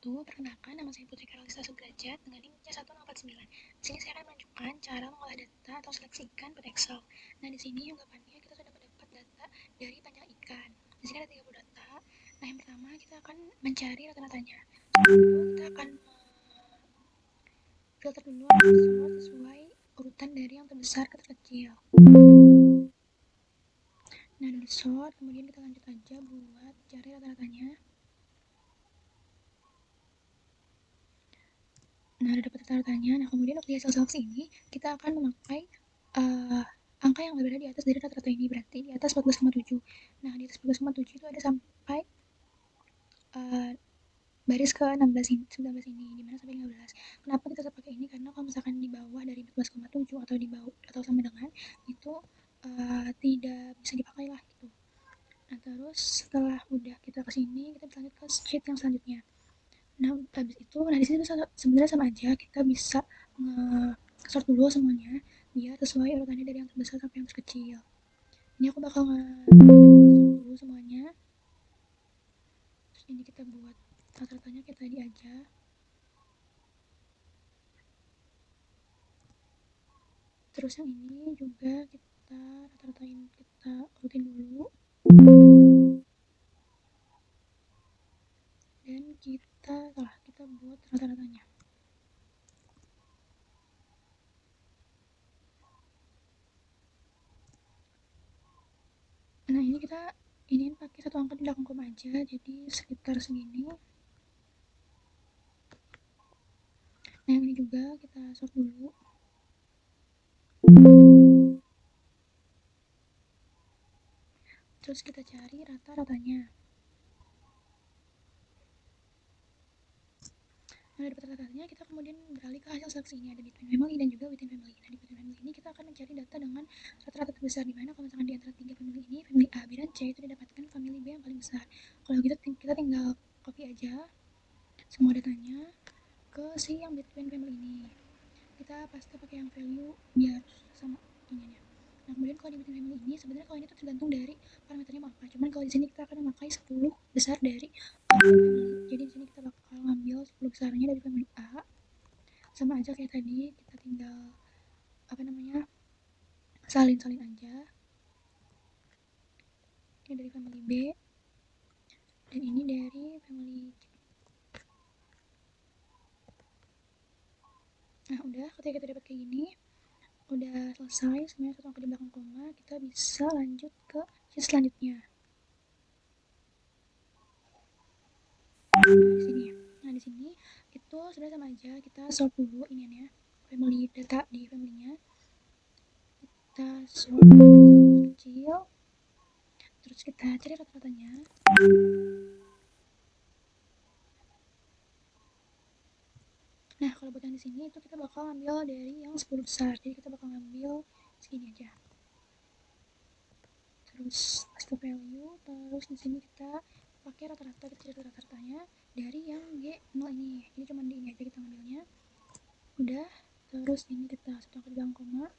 wabarakatuh. Perkenalkan, nama saya Putri Karolisa Sudrajat dengan NIM 1049. Di sini saya akan menunjukkan cara mengolah data atau seleksi ikan pada Excel. Nah, di sini unggahannya kita sudah mendapat data dari panjang ikan. Di sini ada 30 data. Nah, yang pertama kita akan mencari rata-ratanya. Lalu kita akan filter dulu atau sort sesuai urutan dari yang terbesar ke terkecil. Nah, dari sort, kemudian kita lanjut aja buat cari rata-ratanya. Nah, udah dapat rata-ratanya. Nah, kemudian untuk di hasil seleksi ini kita akan memakai angka yang berada di atas dari rata-rata ini, berarti di atas 14,7. Nah, di atas 14,7 itu ada sampai baris ke 16 ini, 19 ini, dimana sampai 15. Kenapa kita tetap pakai ini? Karena kalau misalkan di bawah dari 14,7 atau di bawah atau sama dengan itu tidak bisa dipakai lah gitu. Nah, terus setelah udah kita kesini, kita bisa lanjut ke sheet yang selanjutnya. Nah, habis itu, di sini sebenarnya sama aja, kita bisa nge-sort dulu semuanya biar sesuai urutannya dari yang terbesar sampai yang terkecil. Ini aku bakal nge-sort dulu semuanya. Terus ini kita buat rata-ratanya kayak tadi aja. Terus yang ini juga kita rata-ratain, kita urutin dulu. Dan kita buat rata-ratanya. Nah, ini kita iniin pakai satu angka di belakang koma aja, jadi sekitar segini. Nah, yang ini juga kita sort dulu. Terus kita cari rata-ratanya. Nah, dari rata-ratanya kita kemudian beralih ke hasil seleksi ini, ada between family dan juga within family. Nah, di between family ini kita akan mencari data dengan rata-rata terbesar, di mana kalau misalkan di antara 3 family ini, family A, B, dan C itu didapatkan family B yang paling besar. Kalau gitu kita tinggal copy aja semua datanya ke si yang between family ini. Kita pasti pakai yang value biar sama ininya. Nah, kemudian kalau di between family ini sebenarnya kalau ini tuh tergantung dari parameternya mau apa. Cuman kalau di sini kita akan memakai 10 besar dari family. Jadi di sini kita bakal ngambil 10 besarnya dari family A. Sama aja kayak tadi, kita tinggal salin aja. Ini dari family B dan ini dari family C. Nah, udah ketika kita dapat kayak gini, udah selesai semuanya satu angka di belakang koma, kita bisa lanjut ke sheet selanjutnya. Nah, di sini itu sudah sama aja, kita sort dulu iniannya, family data di family-nya. Kita sort kecil, terus kita cari rata-ratanya. Nah, kalau buat yang di sini itu kita bakal ngambil dari yang 10 besar, jadi kita bakal ngambil segini aja. Terus paste value, terus di sini kita pakai rata-rata, kita cari rata-ratanya dari yang G0 ini. Jadi cuma di ini aja kita ngambilnya. Udah, terus ini kita satu angka di belakang koma.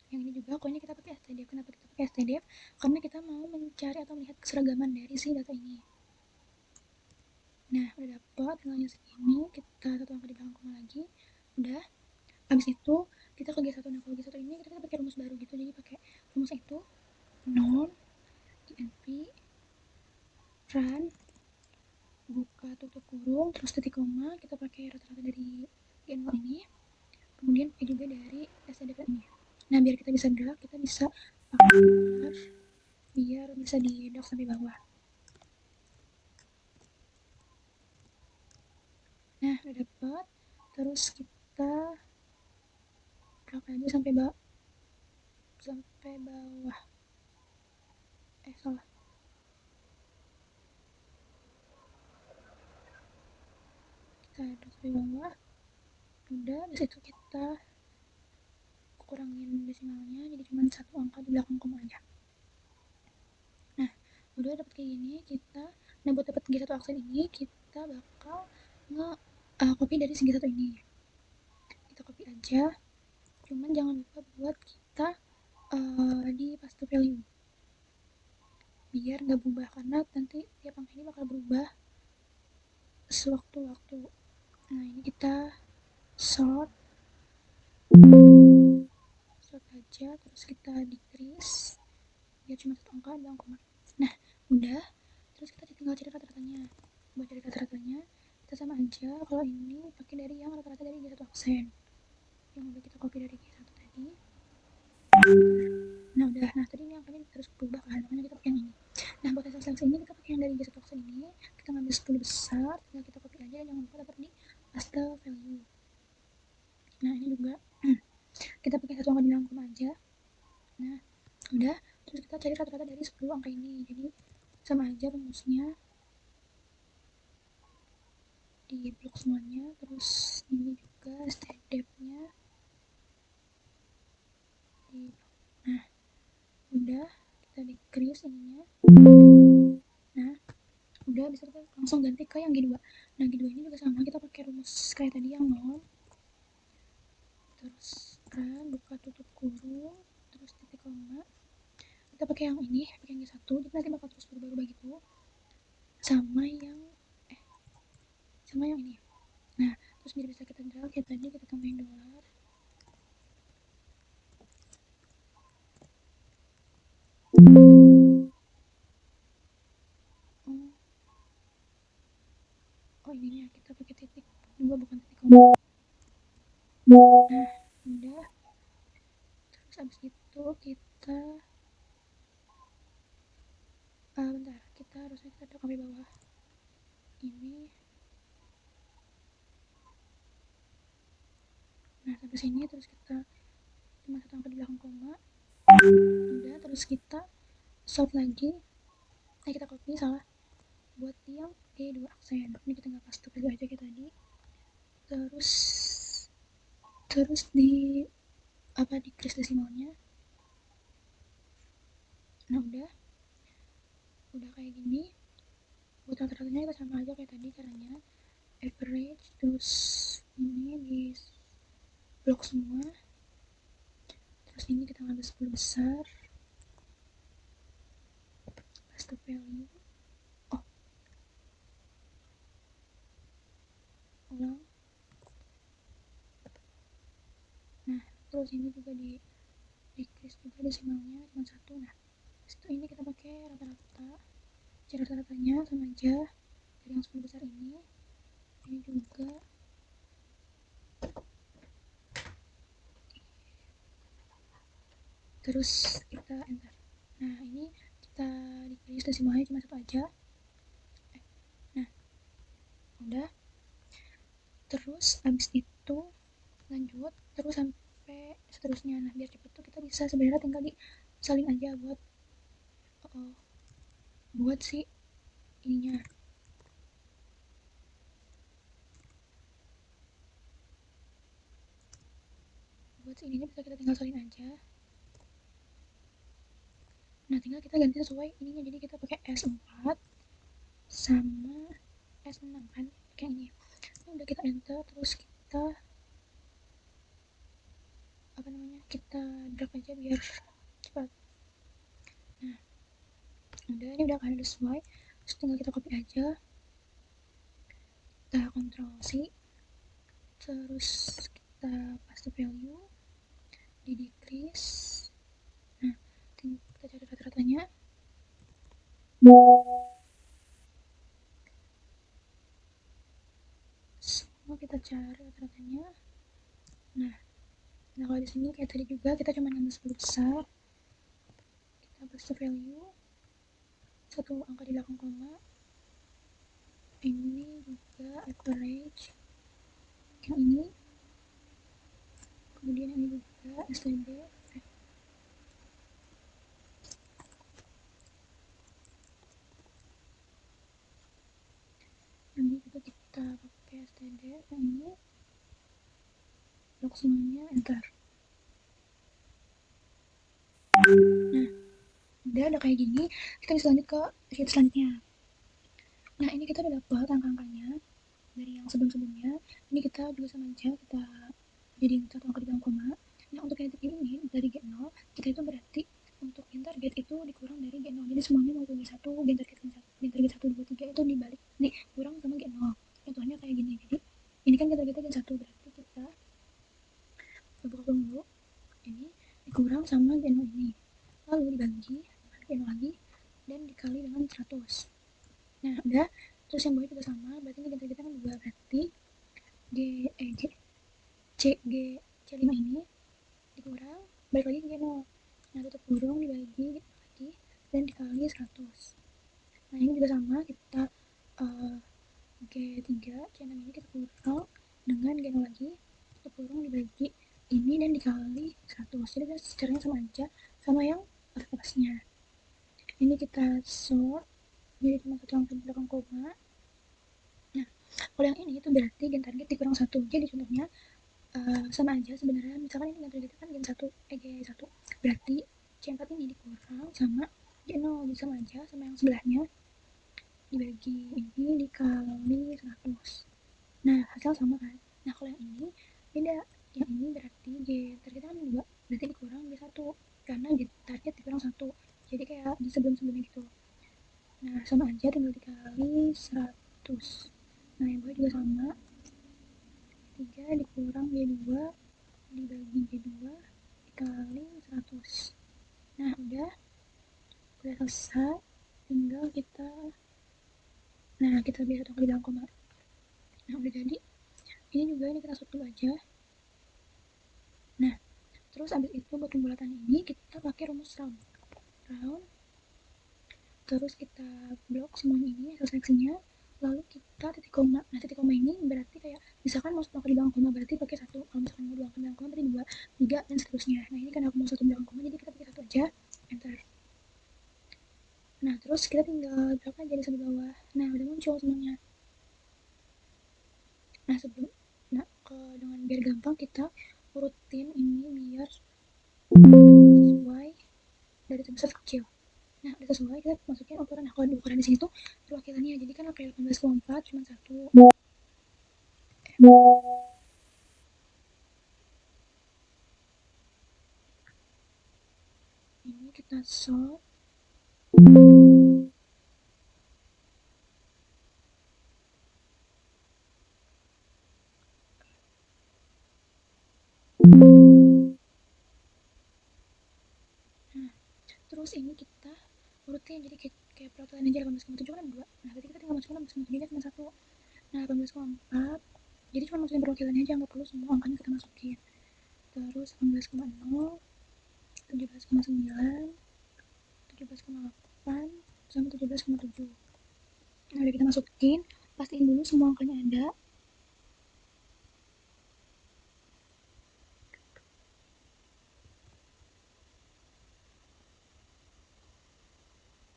Yang ini juga, kalau ini kita pakai stdf. Kenapa kita pakai stdf? Karena kita mau mencari atau melihat keseragaman dari si data ini. Nah, udah dapat nilainya segini, kita satu angka di belakang koma lagi. Udah, habis itu kita ke G1. Nah, kalau G1 ini kita pakai rumus baru gitu, jadi pakai rumusnya itu non inp run buka tutup kurung terus titik koma, kita pakai rata-rata dari G0 ini, kemudian pakai juga dari stdf ini. Nah, biar kita bisa drag, kita bisa pakai biar bisa di dock sampai bawah. Nah, udah dapet, terus kita drag aja sampai bawah. Salah. Kita drag sampai bawah. Udah, habis itu kita kurangin desimalnya, jadi cuma satu angka di belakang koma aja. Nah, udah dapet kayak gini, buat dapet G1 aksen ini, kita bakal copy dari segi satu ini. Kita copy aja, cuman jangan lupa buat kita di paste value biar nggak berubah, karena nanti tiap angka ini bakal berubah sewaktu-waktu. Nah ini kita sort aja, terus kita decrease biar cuma satu angka doang koma. Nah udah, terus kita tinggal cari rata-ratanya. Buat cari rata-ratanya kita sama aja kalau ini pakai dari yang rata-rata dari G1 aksen yang udah kita copy dari G1 tadi. Nah udah, nah tadi ini angkanya terus berubah kan, makanya kita pakai yang ini. Nah buat hasil seleksi ini kita pakai yang dari G1 aksen ini, kita ngambil 10 besar, tinggal kita copy aja dan jangan lupa dapat di paste value. Nah ini juga kita pakai satu angka di dalam koma aja. Nah udah, terus kita cari rata-rata dari 10 angka ini, jadi sama aja rumusnya di blok semuanya. Terus ini juga step depth-nya di blok. Nah udah, kita decrease ininya. Nah udah, bisa kita langsung ganti ke yang G2. Nah G2 ini juga sama, kita pakai rumus kayak tadi yang norm, terus run, buka tutup kurung, terus titik koma. Kita pakai yang ini, pakai yang G1, jadi nanti bakal terus berubah-ubah gitu sama yang ini. Nah terus biar bisa kita drag kayak tadi, kita tambahin dolar. Oh ininya kita pakai titik 2 bukan titik koma. Nah udah, terus abis itu kita bentar, kita harusnya kita drag sampai bawah ini. Nah sampai sini, terus kita cuma satu angka di belakang koma. Udah, terus kita sort lagi, kita copy, salah, buat yang G2 aksen. Ini kita nggak paste value aja kayak tadi. Terus di decrease desimalnya. Nah udah kayak gini. Buat rata-ratanya kita sama aja kayak tadi caranya, average, terus ini di blok semua. Terus ini kita ngambil 10 besar, paste value. Ulang. Nah terus ini juga di decrease juga desimalnya cuma 1. Nah setelah ini kita pakai rata-rata, cara rata-ratanya sama aja dari yang 10 besar ini juga. Terus kita enter. Nah ini kita decrease desimalnya cuma 1 aja. Nah udah, terus abis itu lanjut terus sampai seterusnya. Nah biar cepet tuh kita bisa sebenarnya tinggal di salin aja buat si ininya, bisa kita tinggal salin aja. Nah tinggal kita ganti sesuai ininya, jadi kita pakai S4 sama S6 kan, kayak ini. Ini udah kita enter, terus kita kita drag aja biar cepat. Nah udah, ini udah kan sesuai, terus tinggal kita copy aja, kita Ctrl C, terus kita paste value di decrease. Nah kita cari rata-ratanya. Semua kita cari rata-ratanya. Nah kalau di sini kayak tadi juga, kita cuma ngambil 10 besar, kita paste value, satu angka di belakang koma. Ini juga average, yang ini, kemudian ini juga std. Ini juga kita pakai std, yang ini blok semuanya, enter. Nah udah kayak gini, kita bisa lanjut ke sheet selanjutnya. Nah ini kita udah dapat angka-angkanya dari yang sebelum-sebelumnya. Ini kita juga sama aja, kita jadiin satu angka di dalam koma. Nah untuk yang ini dari G0, kita itu berarti untuk gain target itu dikurang dari G0. Jadi semuanya mau G1, gain target G1, 2, 3 itu dibalik, dikurang sama G0. contohnya kayak gini. Jadi ini kan kita gen 1, berarti kita buka dulu, ini dikurang sama gen ini, lalu dibagi dengan gen lagi dan dikali dengan 100. Nah udah, terus yang bawah juga sama, berarti ini gen kita kan 2, berarti C5 ini dikurang, balik lagi ke G0. Nah tutup kurung dibagi lagi dan dikali 100. Nah ini juga sama, kita G3 C6 ini kita kurang dengan G0 lagi, tutup kurung dibagi ini dan dikali 100. Jadi caranya sama aja sama yang atasnya. Ini kita sort jadi cuma satu angka di belakang koma. Nah kalau yang ini itu berarti gen target dikurang 1. Jadi contohnya sama aja sebenarnya. Misalkan ini gen target kan G1, berarti C4 ini dikurang sama G0, jadi sama aja sama yang sebelahnya, dibagi ini dikali 100. Nah hasil sama kan. Nah kalau yang ini beda, yang ini berarti G target kan 2, berarti dikurang G1 karena G target dikurang 1, jadi kayak di sebelum-sebelumnya gitu. Nah sama aja, tinggal dikali 100. Nah yang bawah juga sama, 3 dikurang G2 dibagi G2 dikali 100. Nah udah selesai, tinggal kita biasa satu kali bilang koma. Nah udah jadi, ini juga ini kita sort dulu aja. Nah terus abis itu buat pembulatan ini kita pakai rumus round, terus kita blok semuanya ini hasil seleksinya, lalu kita titik koma. Nah titik koma ini berarti kayak misalkan mau 1 angka di belakang koma berarti pakai 1, kalau misalkan mau 2 angka di belakang koma berarti 2, 3 dan seterusnya. Nah ini karena aku mau 1 di belakang koma jadi kita pakai 1 aja, enter. Nah terus kita tinggal blok aja di sebelah bawah. Nah udah muncul semuanya. Nah dengan biar gampang kita urutin ini biar sesuai dari terbesar ke kecil. Nah udah sesuai, kita masukin ukuran. Nah kalau di ukuran di sini tuh perwakilannya, jadi kan kayak 18,4 cuma 1. Ini kita sort. Nah terus ini kita urutin, jadi kayak perwakilan aja. 18,7 kan 2, nah berarti kita tinggal masukin 18,7 nya cuma 1. Nah 18,4 jadi cuma masukin perwakilannya aja, nggak perlu semua angkanya kita masukin. Terus 18,0, 17,9, 17,8 sama 17,7. Nah udah kita masukin, pastiin dulu semua angkanya ada.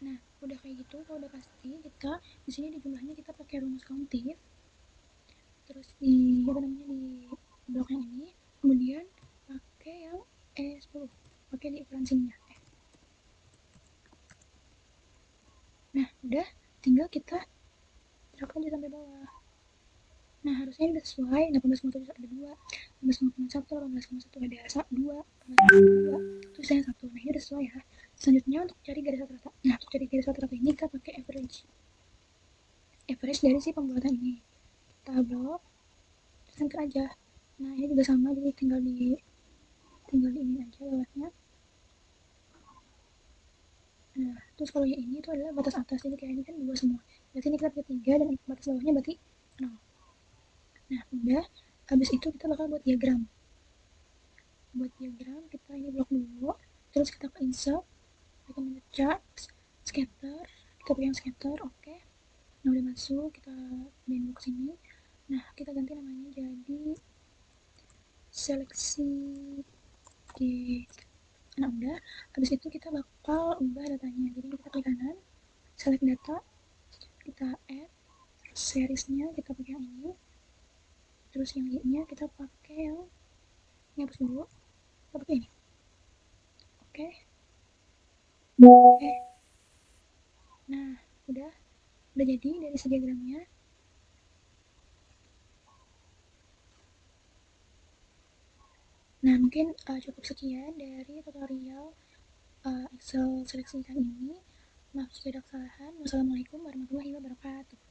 Nah udah kayak gitu, kalau udah pasti, kita di sini di jumlahnya kita pakai rumus countif, terus di blok yang ini, kemudian pakai yang 10, pakai di ukuran sininya. Nah udah, tinggal kita drag aja sampai bawah. Nah harusnya ini udah sesuai. 18,7 ada 2, 18,1, 18,1 ada 2, 18,2 terus yang 1. Nah ini udah sesuai ya. Selanjutnya untuk cari garis rata-rata. Nah untuk cari garis rata-rata ini kita pakai average dari si pembuatan ini, kita blok terus enter aja. Nah ini juga sama, jadi tinggal di ini aja bawahnya. Nah terus kalau yang ini itu adalah batas atas, jadi kayak ini kan 2 semua, berarti ini kita pakai 3 dan batas bawahnya berarti 0. Nah udah, habis itu kita bakal buat diagram. Kita ini blok dulu, terus kita ke insert, recommended charts, scatter, kita pakai yang scatter, oke. Nah udah masuk, kita pindahin dulu ke sini. Nah kita ganti namanya jadi seleksi di. Nah udah, habis itu kita bakal ubah datanya, jadi kita klik kanan, select data, kita add, terus seriesnya kita pakai yang ini, terus yang y nya kita pakai yang hapus dulu, kita pakai ini, oke. Nah udah jadi dari si diagramnya. Nah mungkin cukup sekian dari tutorial Excel seleksi kali ini. Maaf jika ada kesalahan. Wassalamualaikum warahmatullahi wabarakatuh.